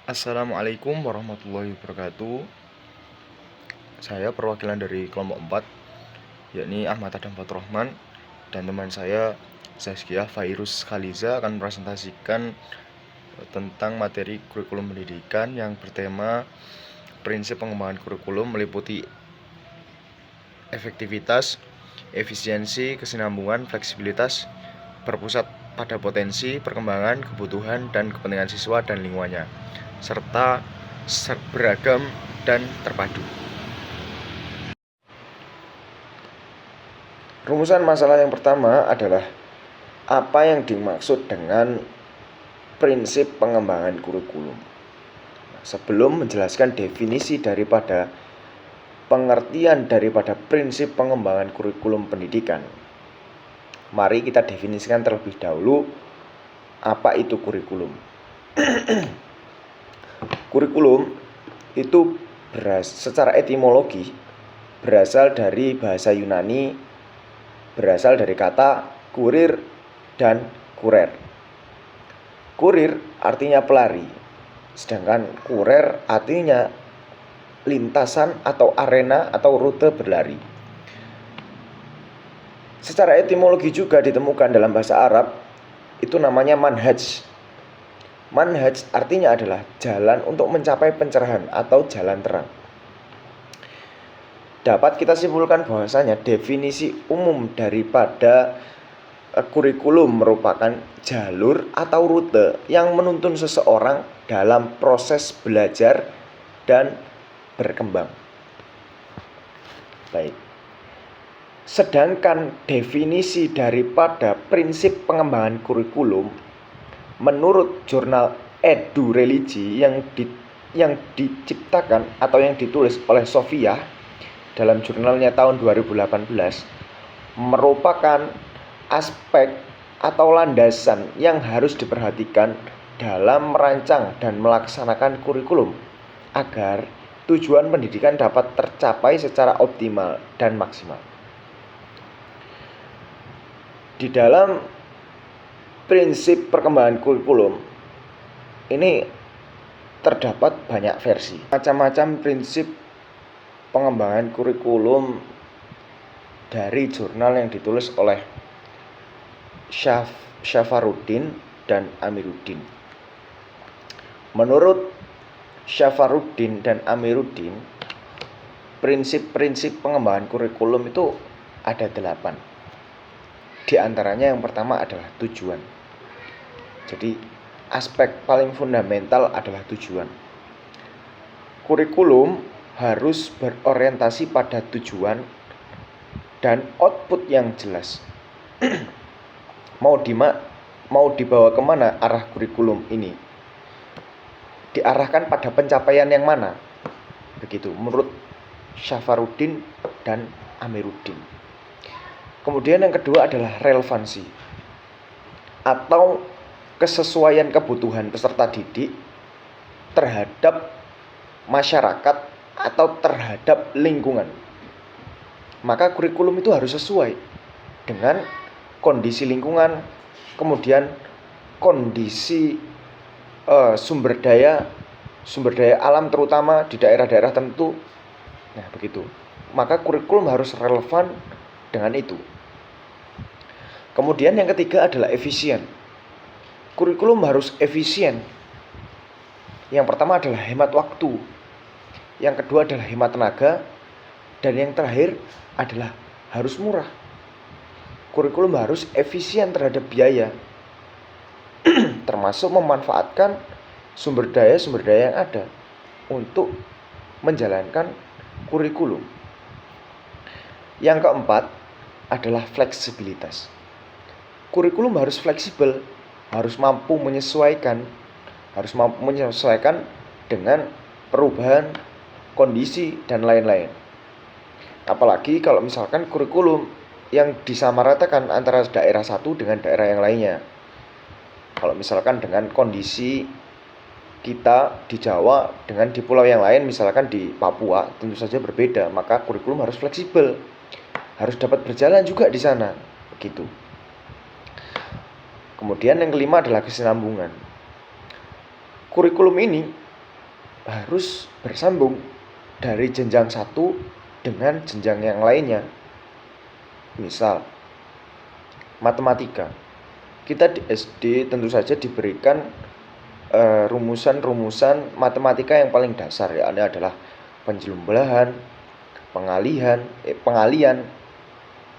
Assalamualaikum warahmatullahi wabarakatuh. Saya perwakilan dari kelompok 4, yakni Ahmad Adam Fathurrahman, dan teman saya Zazkiah Fairuz Khaliza akan mempresentasikan tentang materi kurikulum pendidikan yang bertema prinsip pengembangan kurikulum meliputi efektivitas, efisiensi, kesinambungan, fleksibilitas, berpusat pada potensi, perkembangan, kebutuhan, dan kepentingan siswa dan lingkungannya, serta beragam dan terpadu. Rumusan masalah yang pertama adalah apa yang dimaksud dengan prinsip pengembangan kurikulum. Sebelum menjelaskan definisi daripada pengertian daripada prinsip pengembangan kurikulum pendidikan, mari kita definisikan terlebih dahulu apa itu kurikulum. Kurikulum itu secara etimologi berasal dari bahasa Yunani, berasal dari kata kurir dan kurer. Kurir artinya pelari, sedangkan kurer artinya lintasan atau arena atau rute berlari. Secara etimologi juga ditemukan dalam bahasa Arab, itu namanya manhaj. Manhaj artinya adalah jalan untuk mencapai pencerahan atau jalan terang. Dapat kita simpulkan bahwasanya definisi umum daripada kurikulum merupakan jalur atau rute yang menuntun seseorang dalam proses belajar dan berkembang. Baik. Sedangkan definisi daripada prinsip pengembangan kurikulum menurut jurnal Edu Religi yang diciptakan atau yang ditulis oleh Sofia dalam jurnalnya tahun 2018, merupakan aspek atau landasan yang harus diperhatikan dalam merancang dan melaksanakan kurikulum agar tujuan pendidikan dapat tercapai secara optimal dan maksimal. Di dalam prinsip perkembangan kurikulum ini terdapat banyak versi, macam-macam prinsip pengembangan kurikulum dari jurnal yang ditulis oleh Syafaruddin dan Amiruddin. Menurut Syafaruddin dan Amiruddin, prinsip-prinsip pengembangan kurikulum itu ada 8. Di antaranya yang pertama adalah tujuan. Jadi aspek paling fundamental adalah tujuan. Kurikulum harus berorientasi pada tujuan dan output yang jelas. Mau dibawa kemana arah kurikulum ini? Diarahkan pada pencapaian yang mana? Begitu menurut Syafaruddin dan Amiruddin. Kemudian yang kedua adalah relevansi atau kesesuaian kebutuhan peserta didik terhadap masyarakat atau terhadap lingkungan. Maka kurikulum itu harus sesuai dengan kondisi lingkungan, kemudian kondisi sumber daya alam terutama di daerah-daerah tertentu. Nah, begitu. Maka kurikulum harus relevan dengan itu. Kemudian yang ketiga adalah efisien. Kurikulum harus efisien. Yang pertama adalah hemat waktu. Yang kedua adalah hemat tenaga, dan yang terakhir adalah harus murah. Kurikulum harus efisien terhadap biaya, termasuk memanfaatkan sumber daya yang ada untuk menjalankan kurikulum. Yang keempat adalah fleksibilitas. Kurikulum harus fleksibel, harus mampu menyesuaikan dengan perubahan kondisi dan lain-lain. Apalagi kalau misalkan kurikulum yang disamaratakan antara daerah satu dengan daerah yang lainnya. Kalau misalkan dengan kondisi kita di Jawa dengan di pulau yang lain, misalkan di Papua, tentu saja berbeda. Maka kurikulum harus fleksibel, harus dapat berjalan juga di sana, begitu. Kemudian yang kelima adalah kesinambungan. Kurikulum ini harus bersambung dari jenjang satu dengan jenjang yang lainnya. Misal matematika, kita di SD tentu saja diberikan rumusan-rumusan matematika yang paling dasar, yakni adalah penjumlahan, pengalian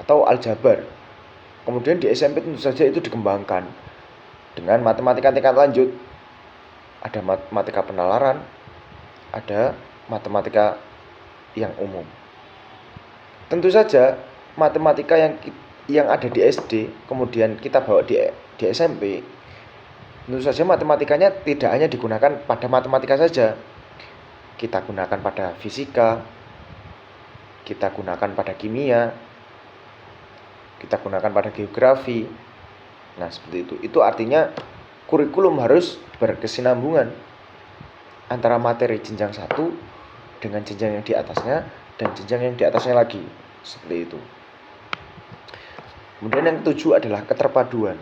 atau aljabar. Kemudian di SMP tentu saja itu dikembangkan dengan matematika tingkat lanjut. Ada matematika penalaran, ada matematika yang umum. Tentu saja matematika yang ada di SD kemudian kita bawa di SMP, tentu saja matematikanya tidak hanya digunakan pada matematika saja. Kita gunakan pada fisika, kita gunakan pada kimia, kita gunakan pada geografi. Nah, seperti itu. Itu artinya kurikulum harus berkesinambungan antara materi jenjang satu dengan jenjang yang di atasnya dan jenjang yang di atasnya lagi. Seperti itu. Kemudian yang ketujuh adalah keterpaduan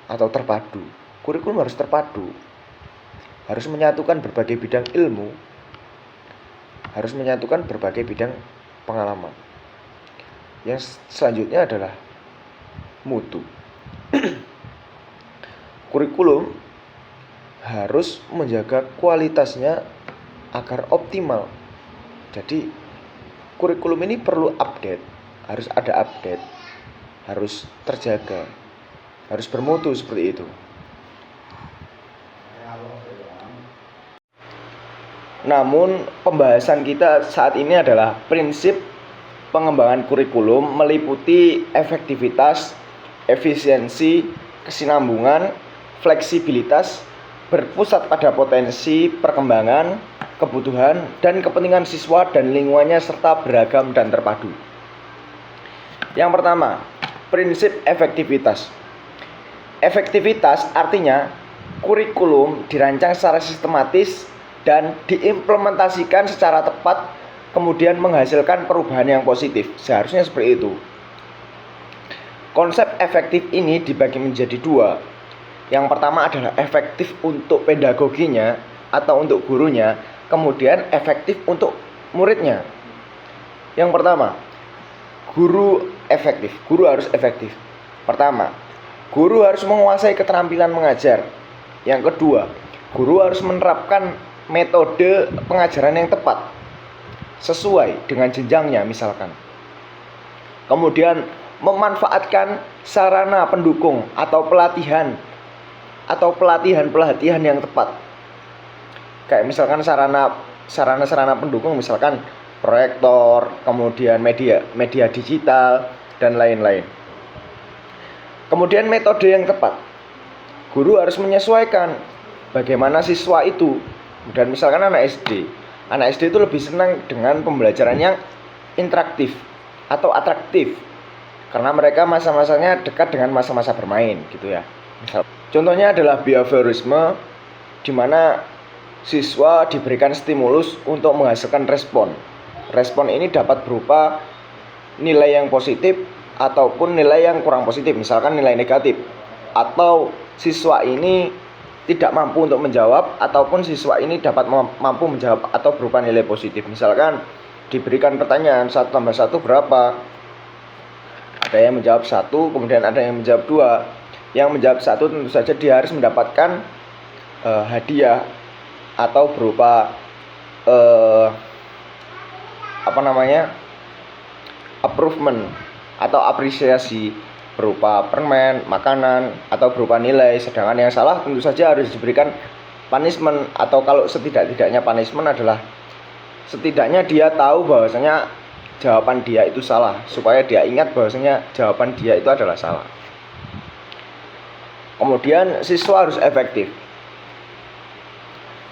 atau terpadu. Kurikulum harus terpadu. Harus menyatukan berbagai bidang ilmu, harus menyatukan berbagai bidang pengalaman. Yang selanjutnya adalah mutu. Kurikulum harus menjaga kualitasnya agar optimal. Jadi kurikulum ini perlu update, harus ada update, harus terjaga, harus bermutu seperti itu. Namun pembahasan kita saat ini adalah prinsip pengembangan kurikulum meliputi efektivitas, efisiensi, kesinambungan, fleksibilitas, berpusat pada potensi, perkembangan, kebutuhan, dan kepentingan siswa dan lingkungannya serta beragam dan terpadu. Yang pertama, prinsip efektivitas. Efektivitas artinya kurikulum dirancang secara sistematis dan diimplementasikan secara tepat, kemudian menghasilkan perubahan yang positif. Seharusnya seperti itu. Konsep efektif ini dibagi menjadi dua. Yang pertama adalah efektif untuk pedagoginya atau untuk gurunya, kemudian efektif untuk muridnya. Yang pertama, guru efektif. Guru harus efektif. Pertama, guru harus menguasai keterampilan mengajar. Yang kedua, guru harus menerapkan metode pengajaran yang tepat sesuai dengan jenjangnya misalkan. Kemudian memanfaatkan sarana pendukung atau pelatihan yang tepat. Kayak misalkan sarana pendukung misalkan proyektor, kemudian media digital dan lain-lain. Kemudian metode yang tepat. Guru harus menyesuaikan bagaimana siswa itu. Dan misalkan anak SD itu lebih senang dengan pembelajaran yang interaktif atau atraktif karena mereka masa-masanya dekat dengan masa-masa bermain gitu ya. Contohnya adalah behaviorisme, di mana siswa diberikan stimulus untuk menghasilkan respon. Respon ini dapat berupa nilai yang positif ataupun nilai yang kurang positif, misalkan nilai negatif, atau siswa ini tidak mampu untuk menjawab, ataupun siswa ini dapat mampu menjawab atau berupa nilai positif. Misalkan diberikan pertanyaan 1 tambah 1 berapa? Ada yang menjawab 1, kemudian ada yang menjawab 2. Yang menjawab 1 tentu saja dia harus mendapatkan hadiah atau berupa improvement atau apresiasi berupa permen, makanan, atau berupa nilai. Sedangkan yang salah tentu saja harus diberikan punishment, atau kalau setidak-tidaknya punishment adalah setidaknya dia tahu bahwasanya jawaban dia itu salah, supaya dia ingat bahwasanya jawaban dia itu adalah salah. Kemudian siswa harus efektif.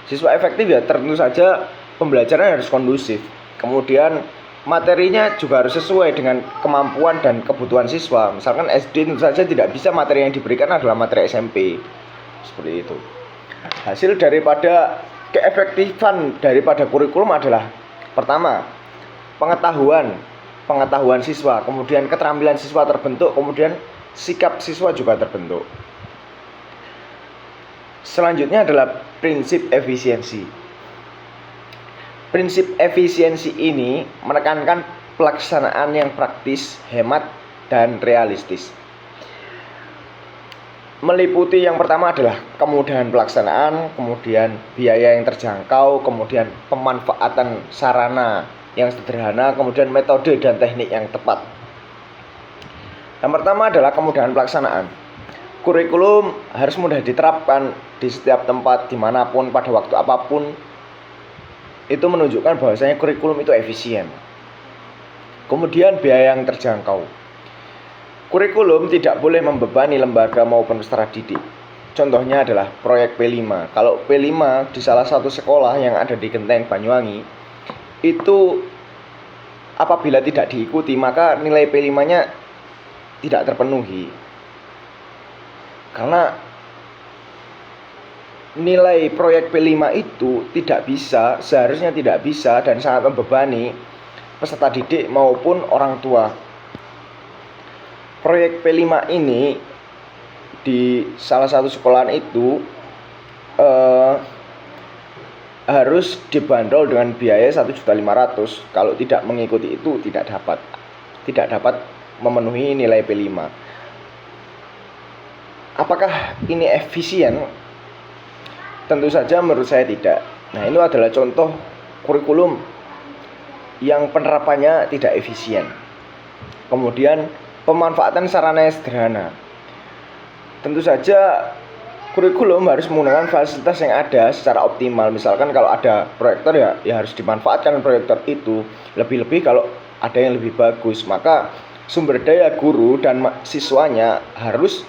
Siswa efektif ya tentu saja pembelajaran harus kondusif. Kemudian materinya juga harus sesuai dengan kemampuan dan kebutuhan siswa. Misalkan SD tentu saja tidak bisa materi yang diberikan adalah materi SMP. Seperti itu. Hasil daripada keefektifan daripada kurikulum adalah pertama, pengetahuan siswa, kemudian keterampilan siswa terbentuk, kemudian sikap siswa juga terbentuk. Selanjutnya adalah prinsip efisiensi. Prinsip efisiensi ini menekankan pelaksanaan yang praktis, hemat, dan realistis. Meliputi yang pertama adalah kemudahan pelaksanaan, kemudian biaya yang terjangkau, kemudian pemanfaatan sarana yang sederhana, kemudian metode dan teknik yang tepat. Yang pertama adalah kemudahan pelaksanaan. Kurikulum harus mudah diterapkan di setiap tempat, dimanapun, pada waktu apapun. Itu menunjukkan bahwasanya kurikulum itu efisien. Kemudian biaya yang terjangkau. Kurikulum tidak boleh membebani lembaga maupun peserta didik. Contohnya adalah proyek P5. Kalau P5 di salah satu sekolah yang ada di Genteng Banyuwangi, itu apabila tidak diikuti maka nilai P5-nya tidak terpenuhi. Karena nilai proyek P5 itu seharusnya tidak bisa dan sangat membebani peserta didik maupun orang tua. Proyek P5 ini di salah satu sekolahan itu harus dibanderol dengan biaya 1.500.000. Kalau tidak mengikuti itu tidak dapat memenuhi nilai P5. Apakah ini efisien? Tentu saja menurut saya tidak. Nah, ini adalah contoh kurikulum yang penerapannya tidak efisien. Kemudian pemanfaatan sarana yang sederhana. Tentu saja kurikulum harus menggunakan fasilitas yang ada secara optimal. Misalkan kalau ada proyektor ya harus dimanfaatkan proyektor itu. Lebih-lebih kalau ada yang lebih bagus, maka sumber daya guru dan siswanya harus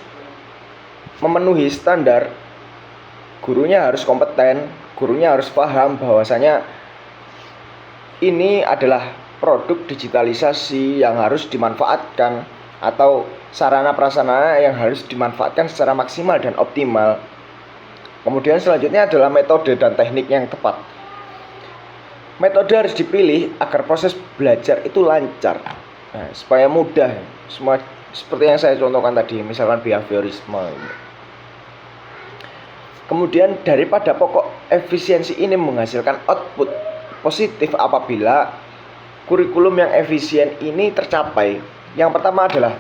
memenuhi standar. Gurunya harus kompeten, gurunya harus paham bahwasanya ini adalah produk digitalisasi yang harus dimanfaatkan atau sarana prasarana yang harus dimanfaatkan secara maksimal dan optimal. Kemudian selanjutnya adalah metode dan teknik yang tepat. Metode harus dipilih agar proses belajar itu lancar, supaya mudah. Semua seperti yang saya contohkan tadi, misalkan behaviorisme. Kemudian daripada pokok efisiensi ini menghasilkan output positif apabila kurikulum yang efisien ini tercapai. Yang pertama adalah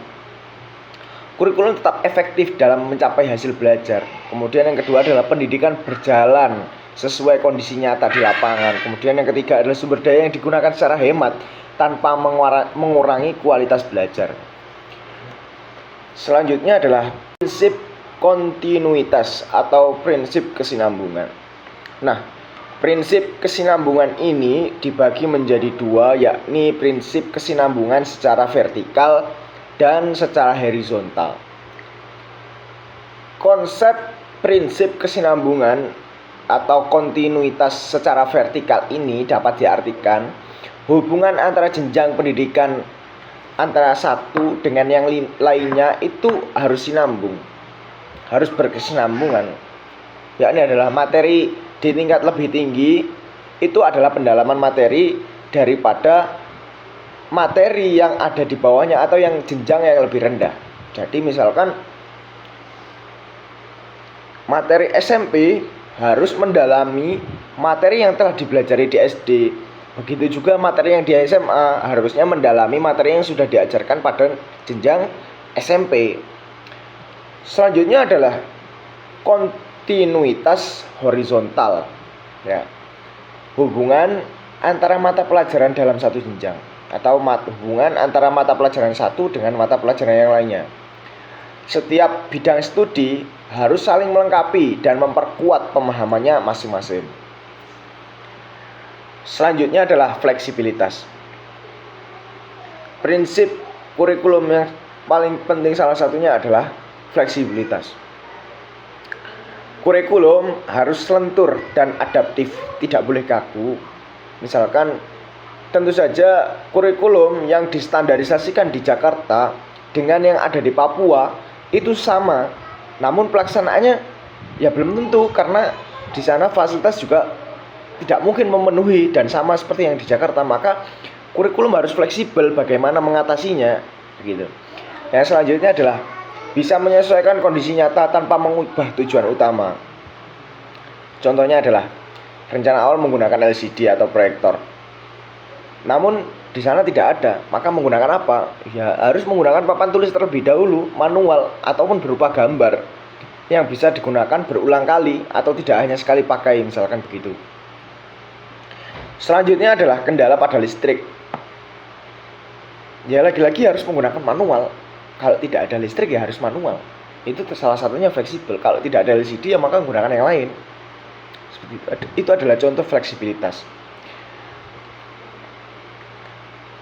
kurikulum tetap efektif dalam mencapai hasil belajar. Kemudian yang kedua adalah pendidikan berjalan sesuai kondisi nyata di lapangan. Kemudian yang ketiga adalah sumber daya yang digunakan secara hemat tanpa mengurangi kualitas belajar. Selanjutnya adalah prinsip kontinuitas atau prinsip kesinambungan. Nah, prinsip kesinambungan ini dibagi menjadi dua, yakni prinsip kesinambungan secara vertikal dan secara horizontal. Konsep prinsip kesinambungan atau kontinuitas secara vertikal ini dapat diartikan hubungan antara jenjang pendidikan antara satu dengan yang lainnya itu harus sinambung, harus berkesinambungan. Yakni adalah materi di tingkat lebih tinggi itu adalah pendalaman materi daripada materi yang ada di bawahnya atau yang jenjang yang lebih rendah. Jadi misalkan materi SMP harus mendalami materi yang telah dipelajari di SD. Begitu juga materi yang di SMA harusnya mendalami materi yang sudah diajarkan pada jenjang SMP. Selanjutnya adalah kontinuitas horizontal, ya, hubungan antara mata pelajaran dalam satu jenjang atau hubungan antara mata pelajaran satu dengan mata pelajaran yang lainnya. Setiap bidang studi harus saling melengkapi dan memperkuat pemahamannya masing-masing. Selanjutnya adalah fleksibilitas. Prinsip kurikulum yang paling penting salah satunya adalah fleksibilitas. Kurikulum harus lentur dan adaptif, tidak boleh kaku. Misalkan tentu saja kurikulum yang distandarisasikan di Jakarta dengan yang ada di Papua itu sama, namun pelaksanaannya ya belum tentu karena di sana fasilitas juga tidak mungkin memenuhi dan sama seperti yang di Jakarta. Maka kurikulum harus fleksibel bagaimana mengatasinya, begitu. Yang selanjutnya adalah bisa menyesuaikan kondisi nyata tanpa mengubah tujuan utama. Contohnya adalah Rencana awal menggunakan LCD atau proyektor. Namun di sana tidak ada, maka menggunakan apa? Ya harus menggunakan papan tulis terlebih dahulu, manual ataupun berupa gambar yang bisa digunakan berulang kali atau tidak hanya sekali pakai, misalkan begitu. Selanjutnya adalah kendala pada listrik. Ya lagi-lagi harus menggunakan manual. Kalau tidak ada listrik ya harus manual. Itu salah satunya fleksibel. Kalau tidak ada LCD ya maka menggunakan yang lain. Seperti itu adalah contoh fleksibilitas.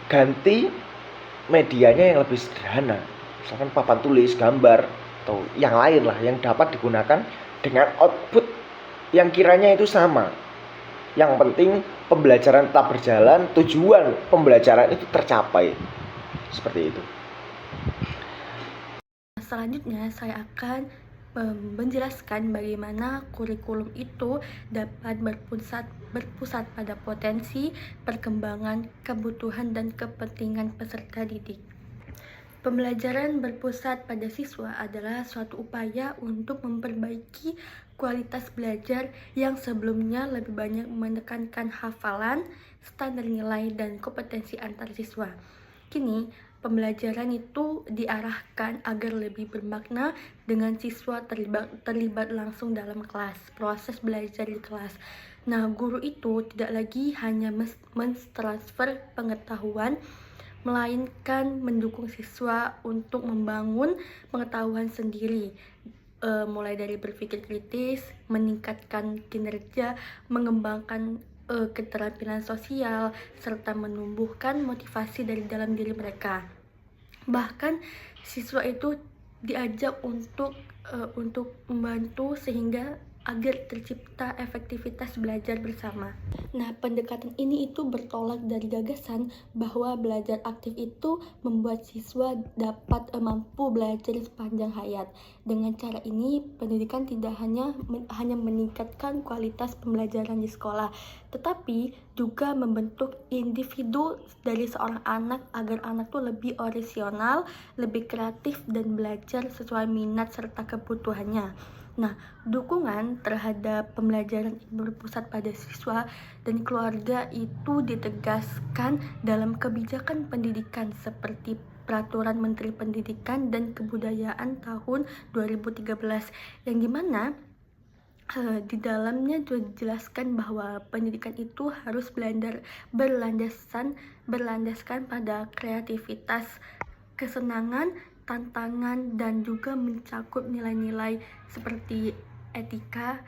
Ganti medianya yang lebih sederhana, misalkan papan tulis, gambar, atau yang lain lah yang dapat digunakan dengan output yang kiranya itu sama. Yang penting pembelajaran tetap berjalan, tujuan pembelajaran itu tercapai. Seperti itu. Selanjutnya saya akan menjelaskan bagaimana kurikulum itu dapat berpusat pada potensi, perkembangan, kebutuhan, dan kepentingan peserta didik. Pembelajaran berpusat pada siswa adalah suatu upaya untuk memperbaiki kualitas belajar yang sebelumnya lebih banyak menekankan hafalan, standar nilai, dan kompetensi antar siswa. Kini, pembelajaran itu diarahkan agar lebih bermakna dengan siswa terlibat langsung dalam kelas, proses belajar di kelas. Nah, guru itu tidak lagi hanya mentransfer pengetahuan, melainkan mendukung siswa untuk membangun pengetahuan sendiri, mulai dari berpikir kritis, meningkatkan kinerja, mengembangkan keterampilan sosial, serta menumbuhkan motivasi dari dalam diri mereka. Bahkan siswa itu diajak untuk membantu sehingga agar tercipta efektivitas belajar bersama. Nah, pendekatan ini itu bertolak dari gagasan bahwa belajar aktif itu membuat siswa dapat mampu belajar sepanjang hayat. Dengan cara ini, pendidikan tidak hanya meningkatkan kualitas pembelajaran di sekolah, tetapi juga membentuk individu dari seorang anak agar anak itu lebih orisinal, lebih kreatif, dan belajar sesuai minat serta kebutuhannya. Nah, dukungan terhadap pembelajaran berpusat pada siswa dan keluarga itu ditegaskan dalam kebijakan pendidikan seperti Peraturan Menteri Pendidikan dan Kebudayaan tahun 2013 yang dimana di dalamnya dijelaskan bahwa pendidikan itu harus berlandaskan pada kreativitas, kesenangan, tantangan, dan juga mencakup nilai-nilai seperti etika,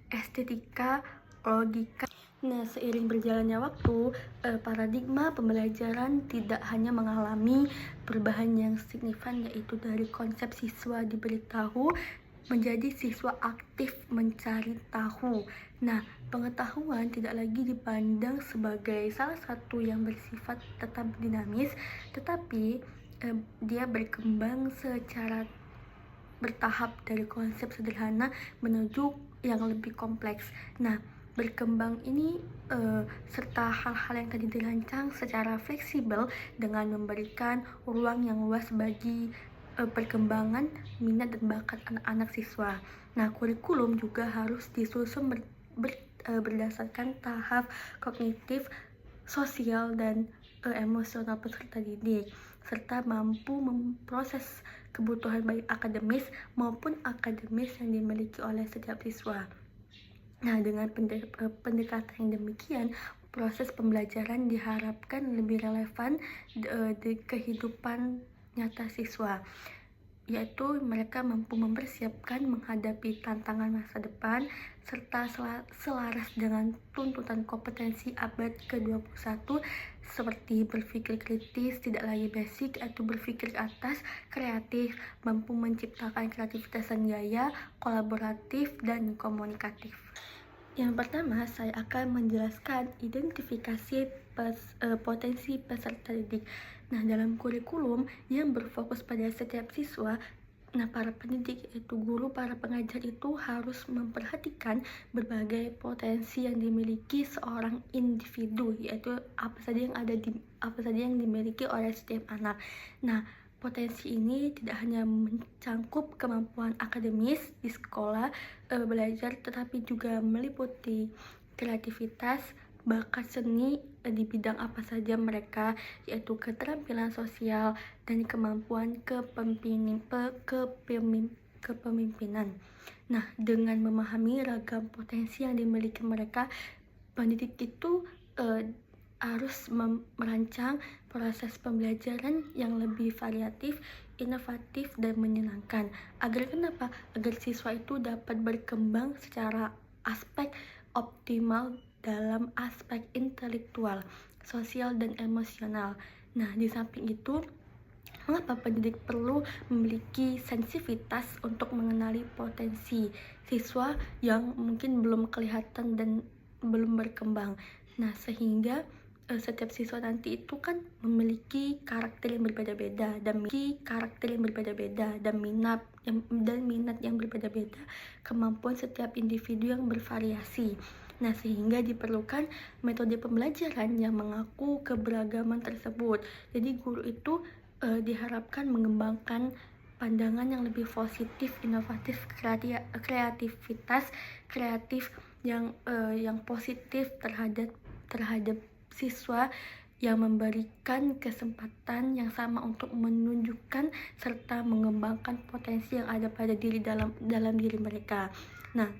estetika, logika. Nah, seiring berjalannya waktu, paradigma pembelajaran tidak hanya mengalami perubahan yang signifikan, yaitu dari konsep siswa diberitahu menjadi siswa aktif mencari tahu. Nah, pengetahuan tidak lagi dipandang sebagai salah satu yang bersifat tetap dinamis, tetapi dia berkembang secara bertahap dari konsep sederhana menuju yang lebih kompleks. Nah, berkembang ini serta hal-hal yang tadi dirancang secara fleksibel dengan memberikan ruang yang luas bagi perkembangan minat dan bakat anak-anak siswa. Nah, kurikulum juga harus disusun berdasarkan tahap kognitif, sosial, dan emosional peserta didik, serta mampu memproses kebutuhan baik akademis maupun akademis yang dimiliki oleh setiap siswa. Nah, dengan pendekatan yang demikian, proses pembelajaran diharapkan lebih relevan di kehidupan nyata siswa, yaitu mereka mampu mempersiapkan menghadapi tantangan masa depan serta selaras dengan tuntutan kompetensi abad ke-21 seperti berpikir kritis, tidak lagi basic, atau berpikir atas, kreatif, mampu menciptakan kreativitas dan gaya, kolaboratif, dan komunikatif. Yang pertama, saya akan menjelaskan identifikasi potensi peserta didik. Nah, dalam kurikulum yang berfokus pada setiap siswa, nah para pendidik, yaitu guru, para pengajar itu harus memperhatikan berbagai potensi yang dimiliki seorang individu, yaitu apa saja yang dimiliki oleh setiap anak. Nah, potensi ini tidak hanya mencangkup kemampuan akademis di sekolah belajar, tetapi juga meliputi kreativitas, bakat seni di bidang apa saja mereka, yaitu keterampilan sosial dan kemampuan kepemimpinan. Nah, dengan memahami ragam potensi yang dimiliki mereka, pendidik itu harus merancang proses pembelajaran yang lebih variatif, inovatif, dan menyenangkan. Agar kenapa? Agar siswa itu dapat berkembang secara aspek optimal dalam aspek intelektual, sosial, dan emosional. Nah, di samping itu, mengapa pendidik perlu memiliki sensitivitas untuk mengenali potensi siswa yang mungkin belum kelihatan dan belum berkembang. Nah, sehingga setiap siswa nanti itu kan memiliki karakter yang berbeda-beda dan minat yang berbeda-beda, kemampuan setiap individu yang bervariasi. Nah, sehingga diperlukan metode pembelajaran yang mengaku keberagaman tersebut. Jadi guru itu diharapkan mengembangkan pandangan yang lebih positif, inovatif, kreativitas kreatif yang positif terhadap siswa, yang memberikan kesempatan yang sama untuk menunjukkan serta mengembangkan potensi yang ada pada dalam diri mereka. Nah,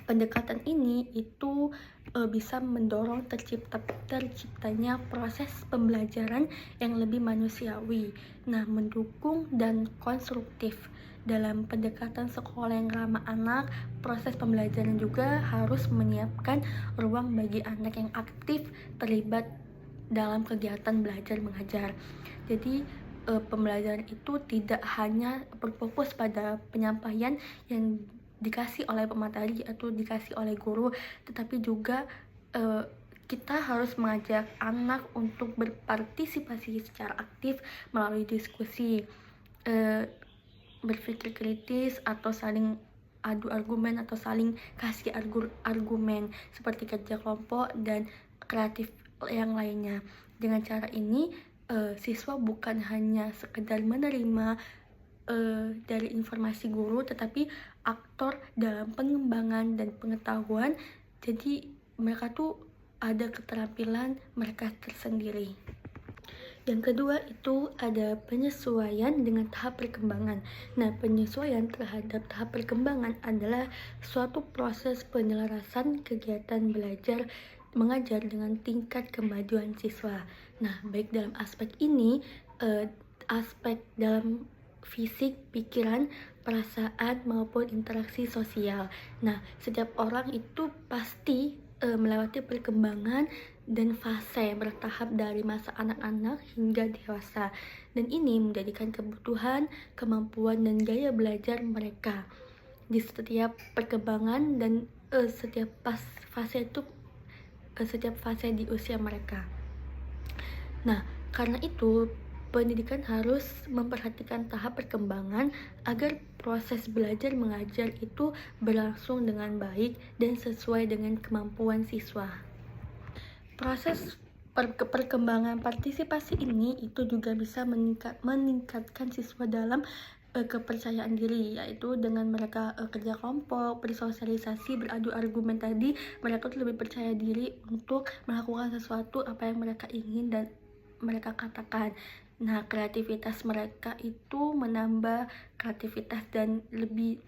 pendekatan ini itu bisa mendorong terciptanya proses pembelajaran yang lebih manusiawi. Nah, mendukung dan konstruktif. Dalam pendekatan sekolah yang ramah anak, proses pembelajaran juga harus menyiapkan ruang bagi anak yang aktif terlibat dalam kegiatan belajar mengajar. Jadi pembelajaran itu tidak hanya berfokus pada penyampaian yang dikasih oleh pemateri atau dikasih oleh guru, tetapi juga kita harus mengajak anak untuk berpartisipasi secara aktif melalui diskusi, berpikir kritis, atau saling adu argumen atau saling kasih argumen seperti kerja kelompok dan kreatif yang lainnya. Dengan cara ini siswa bukan hanya sekedar menerima dari informasi guru, tetapi aktor dalam pengembangan dan pengetahuan. Jadi mereka tuh ada keterampilan mereka tersendiri. Yang kedua itu ada penyesuaian dengan tahap perkembangan. Nah, penyesuaian terhadap tahap perkembangan adalah suatu proses penyelarasan kegiatan belajar mengajar dengan tingkat kemajuan siswa. Nah, baik dalam aspek ini, aspek dalam fisik, pikiran, perasaan, maupun interaksi sosial. Nah, setiap orang itu pasti melewati perkembangan dan fase bertahap dari masa anak-anak hingga dewasa, dan ini menjadikan kebutuhan, kemampuan, dan gaya belajar mereka di setiap perkembangan dan setiap fase di usia mereka. Nah, karena itu pendidikan harus memperhatikan tahap perkembangan agar proses belajar mengajar itu berlangsung dengan baik dan sesuai dengan kemampuan siswa. Proses perkembangan partisipasi ini itu juga bisa meningkatkan siswa dalam kepercayaan diri, yaitu dengan mereka kerja kelompok, bersosialisasi, beradu argumen tadi, mereka tuh lebih percaya diri untuk melakukan sesuatu apa yang mereka ingin dan mereka katakan. Nah, kreativitas mereka itu menambah kreativitas dan lebih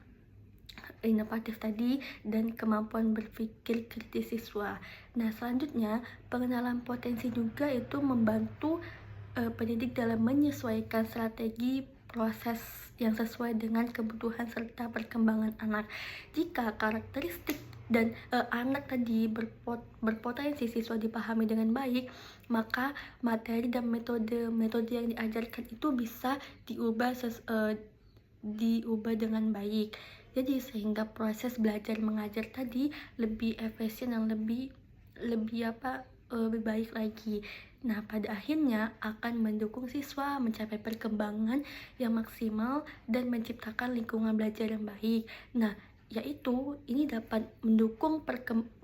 inovatif tadi, dan kemampuan berpikir kritis siswa. Nah, selanjutnya pengenalan potensi juga itu membantu pendidik dalam menyesuaikan strategi proses yang sesuai dengan kebutuhan serta perkembangan anak. Jika karakteristik dan anak tadi berpotensi siswa dipahami dengan baik, maka materi dan metode yang diajarkan itu bisa diubah dengan baik. Jadi sehingga proses belajar mengajar tadi lebih efisien dan lebih baik lagi. Nah, pada akhirnya akan mendukung siswa mencapai perkembangan yang maksimal dan menciptakan lingkungan belajar yang baik. Nah, yaitu ini dapat mendukung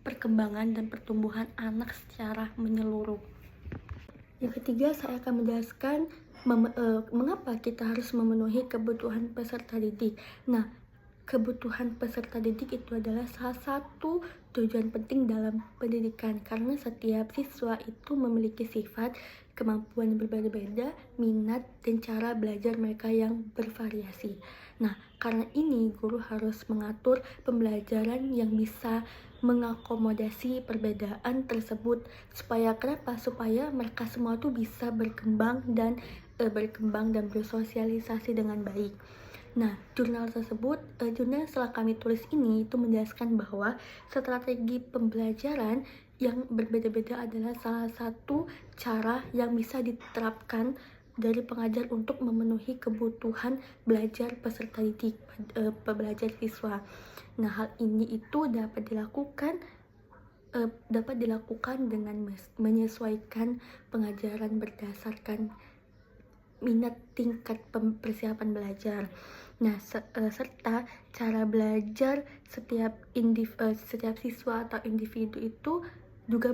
perkembangan dan pertumbuhan anak secara menyeluruh. Yang ketiga, saya akan menjelaskan mengapa kita harus memenuhi kebutuhan peserta didik. Nah, kebutuhan peserta didik itu adalah salah satu tujuan penting dalam pendidikan, karena setiap siswa itu memiliki sifat, kemampuan yang berbeda-beda, minat, dan cara belajar mereka yang bervariasi. Nah, karena ini guru harus mengatur pembelajaran yang bisa mengakomodasi perbedaan tersebut. Supaya kenapa? Supaya mereka semua tuh bisa berkembang dan bersosialisasi dengan baik. Nah, jurnal setelah kami tulis ini itu menjelaskan bahwa strategi pembelajaran yang berbeda-beda adalah salah satu cara yang bisa diterapkan dari pengajar untuk memenuhi kebutuhan belajar peserta didik, pembelajar siswa. Nah, hal ini itu dapat dilakukan dengan menyesuaikan pengajaran berdasarkan minat tingkat persiapan belajar. Nah, serta cara belajar setiap siswa atau individu itu juga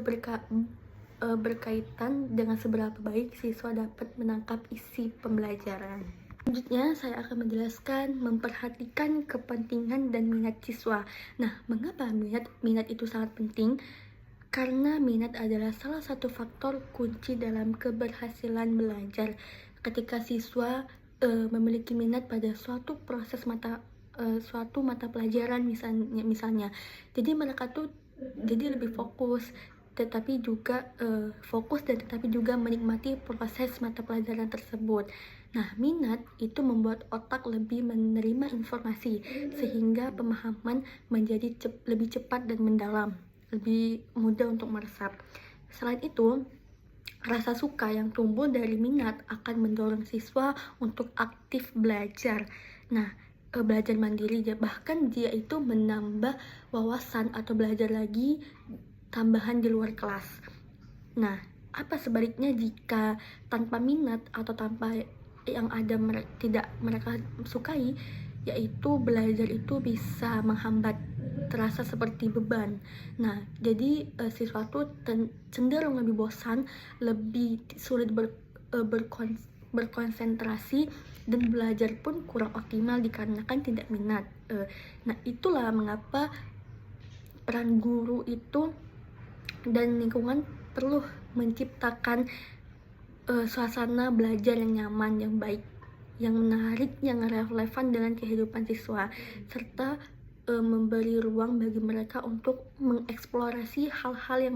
berkaitan dengan seberapa baik siswa dapat menangkap isi pembelajaran. Selanjutnya, saya akan menjelaskan memperhatikan kepentingan dan minat siswa. Nah, mengapa minat itu sangat penting? Karena minat adalah salah satu faktor kunci dalam keberhasilan belajar. Ketika siswa memiliki minat pada suatu mata pelajaran misalnya, jadi mereka tuh jadi lebih fokus, tetapi juga menikmati proses mata pelajaran tersebut. Nah, minat itu membuat otak lebih menerima informasi, sehingga pemahaman menjadi lebih cepat dan mendalam, lebih mudah untuk meresap. Selain itu, rasa suka yang tumbuh dari minat akan mendorong siswa untuk aktif belajar. Nah, belajar mandiri, bahkan dia itu menambah wawasan atau belajar lagi tambahan di luar kelas. Nah, apa sebaliknya jika tanpa minat atau tanpa yang ada tidak mereka sukai, yaitu belajar itu bisa menghambat, terasa seperti beban. Nah, jadi siswa tuh cenderung lebih bosan, lebih sulit berkonsentrasi, dan belajar pun kurang optimal dikarenakan tidak minat. Nah, itulah mengapa peran guru itu dan lingkungan perlu menciptakan suasana belajar yang nyaman, yang baik, yang menarik, yang relevan dengan kehidupan siswa, serta memberi ruang bagi mereka untuk mengeksplorasi hal-hal yang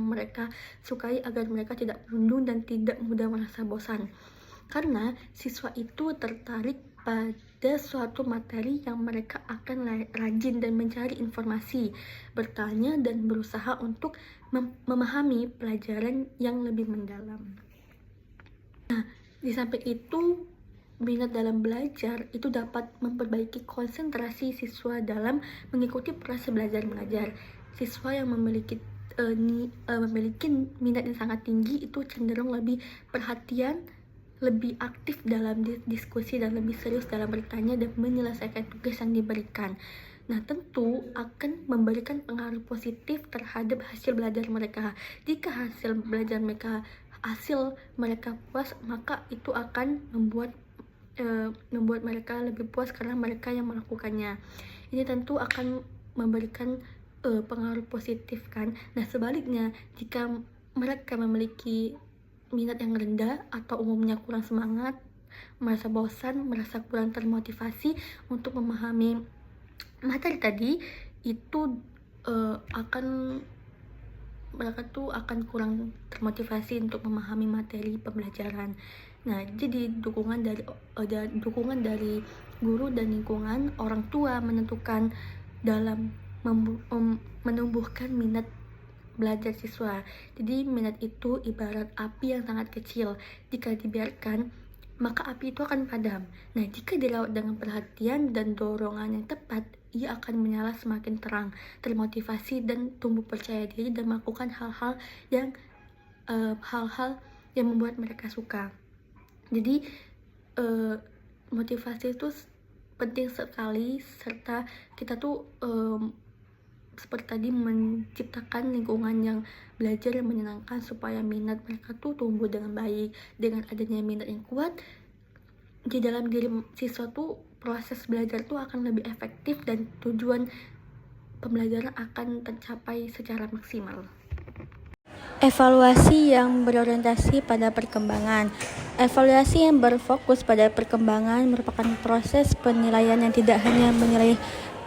mereka sukai agar mereka tidak mundur dan tidak mudah merasa bosan. Karena siswa itu tertarik pada suatu materi yang mereka akan rajin dan mencari informasi, bertanya, dan berusaha untuk memahami pelajaran yang lebih mendalam. Nah, di samping itu, minat dalam belajar itu dapat memperbaiki konsentrasi siswa dalam mengikuti proses belajar mengajar. Siswa yang memiliki minat yang sangat tinggi itu cenderung lebih perhatian, lebih aktif dalam diskusi, dan lebih serius dalam bertanya dan menyelesaikan tugas yang diberikan. Nah, tentu akan memberikan pengaruh positif terhadap hasil belajar mereka. Jika hasil mereka puas, maka itu akan membuat mereka lebih puas karena mereka yang melakukannya. Ini tentu akan memberikan pengaruh positif kan. Nah, sebaliknya, jika mereka memiliki minat yang rendah atau umumnya kurang semangat, merasa bosan, merasa kurang termotivasi untuk memahami materi tadi, itu mereka tuh akan kurang termotivasi untuk memahami materi pembelajaran. Nah, jadi dukungan dari guru dan lingkungan, orang tua menentukan dalam menumbuhkan minat belajar siswa. Jadi minat itu ibarat api yang sangat kecil. Jika dibiarkan, maka api itu akan padam. Nah, jika dirawat dengan perhatian dan dorongan yang tepat, ia akan menyala semakin terang, termotivasi, dan tumbuh percaya diri dan melakukan hal-hal yang membuat mereka suka. Jadi motivasi itu penting sekali, serta kita tuh seperti tadi menciptakan lingkungan yang belajar yang menyenangkan supaya minat mereka tuh tumbuh dengan baik. Dengan adanya minat yang kuat di dalam diri siswa tuh proses belajar itu akan lebih efektif dan tujuan pembelajaran akan tercapai secara maksimal. Evaluasi yang berorientasi pada perkembangan. Evaluasi yang berfokus pada perkembangan merupakan proses penilaian yang tidak hanya menilai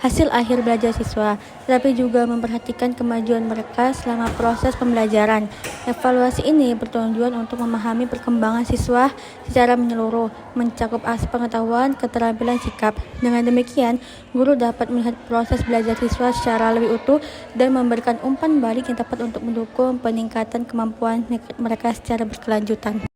hasil akhir belajar siswa, tetapi juga memperhatikan kemajuan mereka selama proses pembelajaran. Evaluasi ini bertujuan untuk memahami perkembangan siswa secara menyeluruh, mencakup aspek pengetahuan, keterampilan, sikap. Dengan demikian, guru dapat melihat proses belajar siswa secara lebih utuh dan memberikan umpan balik yang tepat untuk mendukung peningkatan kemampuan mereka secara berkelanjutan.